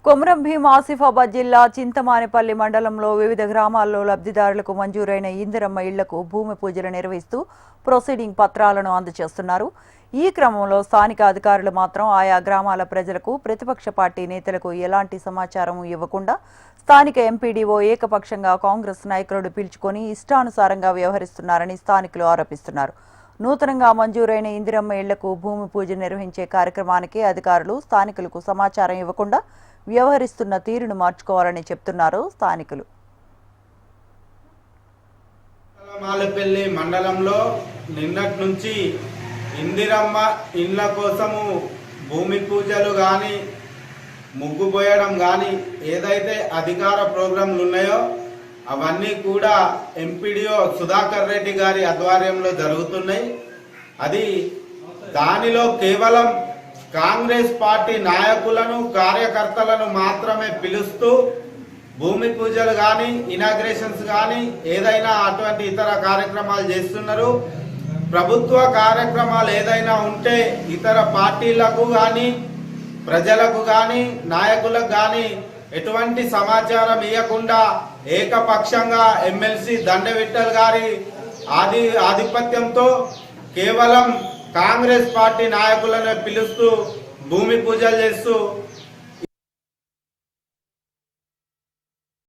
కొమరం భీం ఆసిఫాబాద్ జిల్లా చింతమానేపల్లి మండలంలో వివిధ గ్రామాల్లో లబ్ధిదారులకు మంజూరైన ఇందిరమ్మ ఇళ్లకు భూమి పూజలు నిర్వహిస్తూ ప్రొసీడింగ్ పత్రాలను అందజేస్తున్నారు. ఈ క్రమంలో స్థానిక అధికారులు మాత్రం ఆయా గ్రామాల ప్రజలకు ప్రతిపక్ష పార్టీ నేతలకు ఎలాంటి సమాచారం ఇవ్వకుండా స్థానిక ఎంపీడీఓ ఏకపక్షంగా కాంగ్రెస్ నాయకులను పిలుచుకొని ఇష్టానుసారంగా వ్యవహరిస్తున్నారని స్థానికులు ఆరోపిస్తున్నారు. నూతనంగా మంజూరైన ఇందిరమ్మ ఇళ్లకు భూమి పూజ నిర్వహించే కార్యక్రమానికి అధికారులు స్థానికులకు సమాచారం ఇవ్వకుండా వ్యవహరిస్తున్న తీరును మార్చుకోవాలని చెప్తున్నారు స్థానికులు. మాలపల్లి మండలంలో నిన్నటి నుంచి ఇందిరమ్మ ఇండ్ల కోసము భూమి పూజలు కానీ ముగ్గు పోయడం కానీ ఏదైతే అధికార ప్రోగ్రాంలు ఉన్నాయో అవన్నీ కూడా ఎంపీడీఓ సుధాకర్ రెడ్డి గారి ఆధ్వర్యంలో జరుగుతున్నాయి. దానిలో కేవలం కాంగ్రెస్ పార్టీ నాయకులను కార్యకర్తలను మాత్రమే పిలుస్తూ భూమి పూజలు కానీ ఇనాగ్రేషన్స్ కానీ ఏదైనా అటువంటి ఇతర కార్యక్రమాలు చేస్తున్నారు. ప్రభుత్వ కార్యక్రమాలు ఏదైనా ఉంటే ఇతర పార్టీలకు కానీ ప్రజలకు కానీ నాయకులకు కానీ ఎటువంటి సమాచారం ఇవ్వకుండా ఏకపక్షంగా ఎమ్మెల్సీ దండవిఠల్ గారి ఆధిపత్యంతో కేవలం కాంగ్రెస్ పార్టీ నాయకులను పిలుస్తూ భూమి పూజలు చేస్తూ